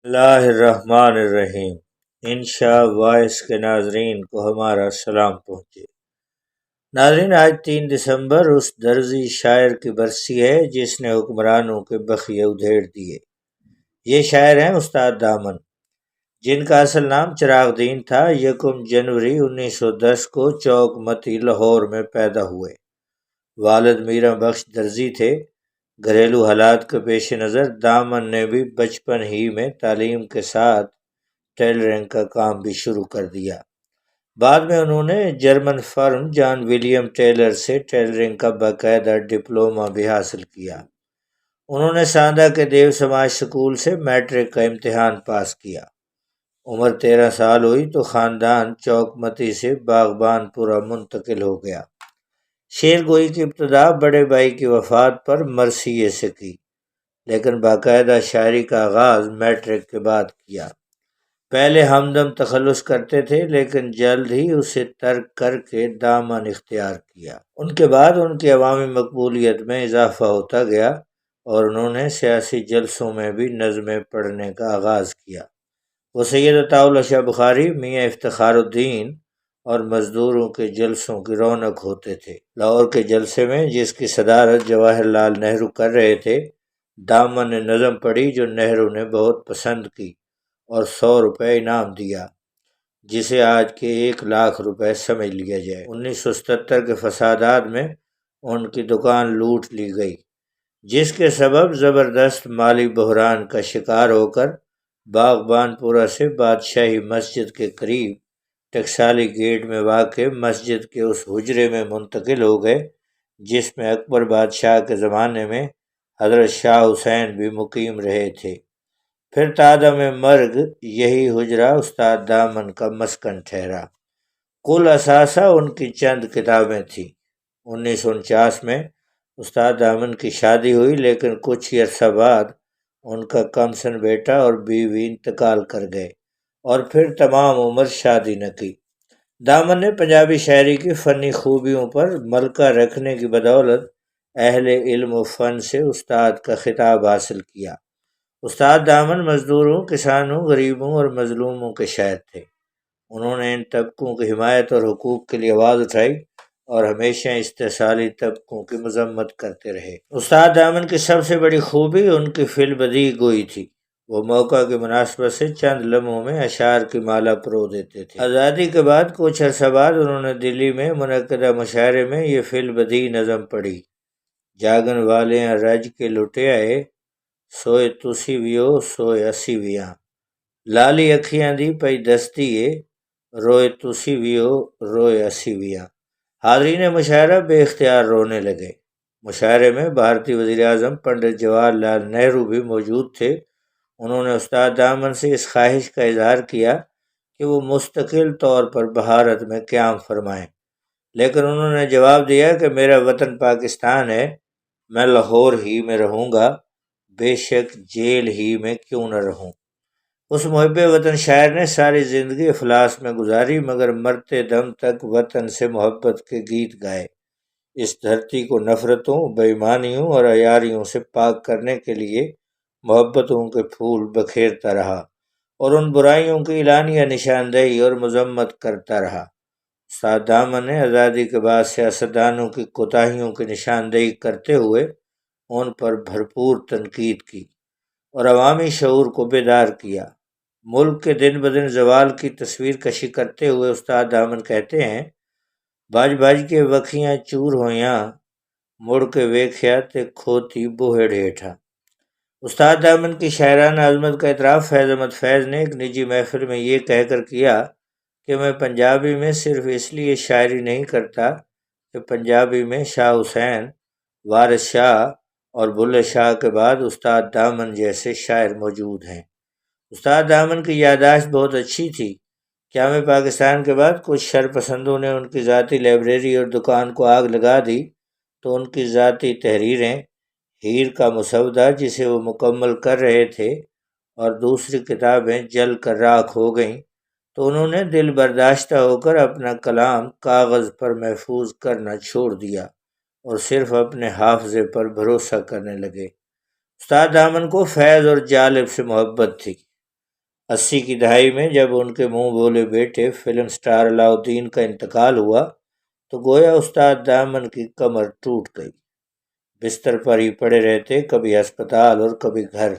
اللہ الرحمن الرحیم۔ انشاء وائس کے ناظرین کو ہمارا سلام پہنچے۔ ناظرین، آج 3 دسمبر اس درزی شاعر کی برسی ہے جس نے حکمرانوں کے بخیے ادھیڑ دیے۔ یہ شاعر ہیں استاد دامن، جن کا اصل نام چراغ دین تھا۔ 1 جنوری 1910 کو چوک متی لاہور میں پیدا ہوئے۔ والد میراں بخش درزی تھے۔ گھریلو حالات کے پیش نظر دامن نے بھی بچپن ہی میں تعلیم کے ساتھ ٹیلرنگ کا کام بھی شروع کر دیا۔ بعد میں انہوں نے جرمن فرم جان ولیم ٹیلر سے ٹیلرنگ کا باقاعدہ ڈپلومہ بھی حاصل کیا۔ انہوں نے ساندا کے دیو سماج سکول سے میٹرک کا امتحان پاس کیا۔ عمر 13 سال ہوئی تو خاندان چوک متی سے باغبان پورہ منتقل ہو گیا۔ شعر گوئی کی ابتدا بڑے بھائی کی وفات پر مرثیے سے کی، لیکن باقاعدہ شاعری کا آغاز میٹرک کے بعد کیا۔ پہلے ہمدم تخلص کرتے تھے، لیکن جلد ہی اسے ترک کر کے دامن اختیار کیا۔ ان کے بعد ان کی عوامی مقبولیت میں اضافہ ہوتا گیا اور انہوں نے سیاسی جلسوں میں بھی نظمیں پڑھنے کا آغاز کیا۔ وہ سید عطاء اللہ شاہ بخاری، میاں افتخار الدین اور مزدوروں کے جلسوں کی رونق ہوتے تھے۔ لاہور کے جلسے میں، جس کی صدارت جواہر لال نہرو کر رہے تھے، دامن نے نظم پڑھی جو نہرو نے بہت پسند کی اور 100 روپے انعام دیا، جسے آج کے 1 لاکھ روپے سمجھ لیا جائے۔ 1977 کے فسادات میں ان کی دکان لوٹ لی گئی، جس کے سبب زبردست مالی بحران کا شکار ہو کر باغبان پورہ سے بادشاہی مسجد کے قریب ٹکسالی گیٹ میں واقع مسجد کے اس حجرے میں منتقل ہو گئے جس میں اکبر بادشاہ کے زمانے میں حضرت شاہ حسین بھی مقیم رہے تھے۔ پھر تادم مرگ یہی حجرہ استاد دامن کا مسکن ٹھہرا۔ کل اثاثہ ان کی چند کتابیں تھیں۔ 1949 میں استاد دامن کی شادی ہوئی، لیکن کچھ ہی عرصہ بعد ان کا کمسن بیٹا اور بیوی انتقال کر گئے اور پھر تمام عمر شادی نہ کی۔ دامن نے پنجابی شاعری کی فنی خوبیوں پر ملکہ رکھنے کی بدولت اہل علم و فن سے استاد کا خطاب حاصل کیا۔ استاد دامن مزدوروں، کسانوں، غریبوں اور مظلوموں کے شاعر تھے۔ انہوں نے ان طبقوں کی حمایت اور حقوق کے لیے آواز اٹھائی اور ہمیشہ استحصالی طبقوں کی مذمت کرتے رہے۔ استاد دامن کی سب سے بڑی خوبی ان کی فی البدیہہ گوئی تھی۔ وہ موقع کی مناسبت سے چند لمحوں میں اشعار کی مالا پرو دیتے تھے۔ آزادی کے بعد کچھ عرصہ بعد انہوں نے دلی میں منعقدہ مشاعرے میں یہ فی البدیہہ نظم پڑھی: جاگن والیاں رج کے لٹے آئے، سوئے تسی ویو سوئے اسی ویاں، لالی اکھیاں دی پئی دستی ہے، روئے تسی ویو روئے اسی ویاں۔ حاضرین مشاعرہ بے اختیار رونے لگے۔ مشاعرے میں بھارتی وزیر اعظم پنڈت جواہر لال نہرو بھی موجود تھے۔ انہوں نے استاد دامن سے اس خواہش کا اظہار کیا کہ وہ مستقل طور پر بھارت میں قیام فرمائیں، لیکن انہوں نے جواب دیا کہ میرا وطن پاکستان ہے، میں لاہور ہی میں رہوں گا، بے شک جیل ہی میں کیوں نہ رہوں۔ اس محب وطن شاعر نے ساری زندگی افلاس میں گزاری، مگر مرتے دم تک وطن سے محبت کے گیت گائے۔ اس دھرتی کو نفرتوں، بے ایمانیوں اور عیاریوں سے پاک کرنے کے لیے محبتوں کے پھول بکھیرتا رہا اور ان برائیوں کی اعلانیہ نشاندہی اور مذمت کرتا رہا۔ استاد دامن نے آزادی کے بعد سیاستدانوں کی کوتاہیوں کی نشاندہی کرتے ہوئے ان پر بھرپور تنقید کی اور عوامی شعور کو بیدار کیا۔ ملک کے دن بدن زوال کی تصویر کشی کرتے ہوئے استاد دامن کہتے ہیں: بج بج کے وکھیاں چور ہویاں، مڑ کے ویکھیا تے کھوتی بوہڑ ہیٹھا۔ استاد دامن کی شاعرانہ عظمت کا اعتراف فیض احمد فیض نے ایک نجی محفل میں یہ کہہ کر کیا کہ میں پنجابی میں صرف اس لیے شاعری نہیں کرتا کہ پنجابی میں شاہ حسین، وارث شاہ اور بلے شاہ کے بعد استاد دامن جیسے شاعر موجود ہیں۔ استاد دامن کی یادداشت بہت اچھی تھی۔ قیام پاکستان کے بعد کچھ شرپسندوں نے ان کی ذاتی لائبریری اور دکان کو آگ لگا دی تو ان کی ذاتی تحریریں ہیر کا مسودہ، جسے وہ مکمل کر رہے تھے، اور دوسری کتابیں جل کر راکھ ہو گئیں، تو انہوں نے دل برداشتہ ہو کر اپنا کلام کاغذ پر محفوظ کرنا چھوڑ دیا اور صرف اپنے حافظے پر بھروسہ کرنے لگے۔ استاد دامن کو فیض اور جالب سے محبت تھی۔ 80 کی دہائی میں جب ان کے منہ بولے بیٹے فلم سٹار علاؤدین کا انتقال ہوا تو گویا استاد دامن کی کمر ٹوٹ گئی۔ بستر پر ہی پڑے رہتے، کبھی ہسپتال اور کبھی گھر۔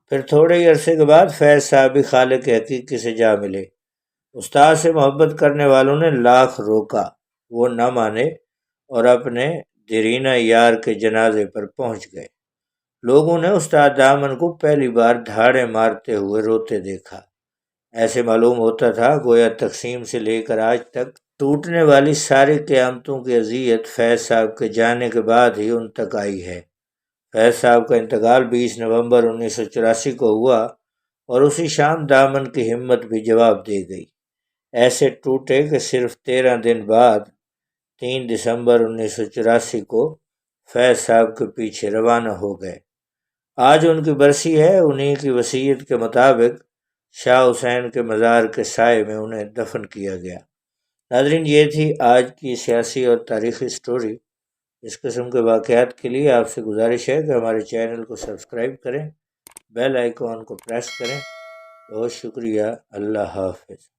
پھر تھوڑے ہی عرصے کے بعد فیض صاحب بھی خالق حقیقی سے جا ملے۔ استاد سے محبت کرنے والوں نے لاکھ روکا، وہ نہ مانے اور اپنے دیرینہ یار کے جنازے پر پہنچ گئے۔ لوگوں نے استاد دامن کو پہلی بار دھاڑے مارتے ہوئے روتے دیکھا۔ ایسے معلوم ہوتا تھا گویا تقسیم سے لے کر آج تک ٹوٹنے والی ساری قیامتوں کی اذیت فیض صاحب کے جانے کے بعد ہی ان تک آئی ہے۔ فیض صاحب کا انتقال 20 نومبر 1984 کو ہوا اور اسی شام دامن کی ہمت بھی جواب دے گئی۔ ایسے ٹوٹے کہ صرف 13 دن بعد 3 دسمبر 1984 کو فیض صاحب کے پیچھے روانہ ہو گئے۔ آج ان کی برسی ہے۔ انہی کی وصیت کے مطابق شاہ حسین کے مزار کے سائے میں انہیں دفن کیا گیا۔ ناظرین، یہ تھی آج کی سیاسی اور تاریخی سٹوری۔ اس قسم کے واقعات کے لیے آپ سے گزارش ہے کہ ہمارے چینل کو سبسکرائب کریں، بیل آئیکن کو پریس کریں۔ بہت شکریہ۔ اللہ حافظ۔